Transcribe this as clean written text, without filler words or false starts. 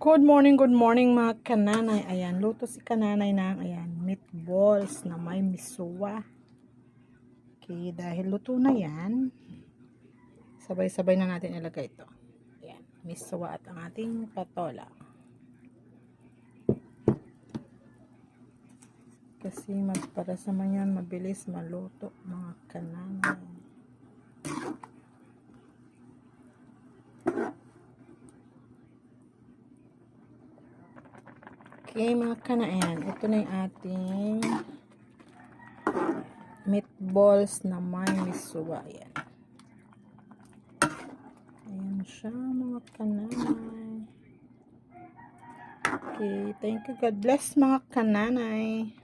Good morning mga kananay. Ayan, luto si kananay ng ayan, meatballs na may miswa. Okay, dahil luto na yan, sabay-sabay na natin ilagay ito. Ayan, miswa at ang ating patola. Kasi para sa manyan, mabilis maluto mga kananay. Okay mga kanayan, ito na yung ating meatballs na may miswa. Ayan. Ayan siya mga kananay. Okay, thank you. God bless mga kananay.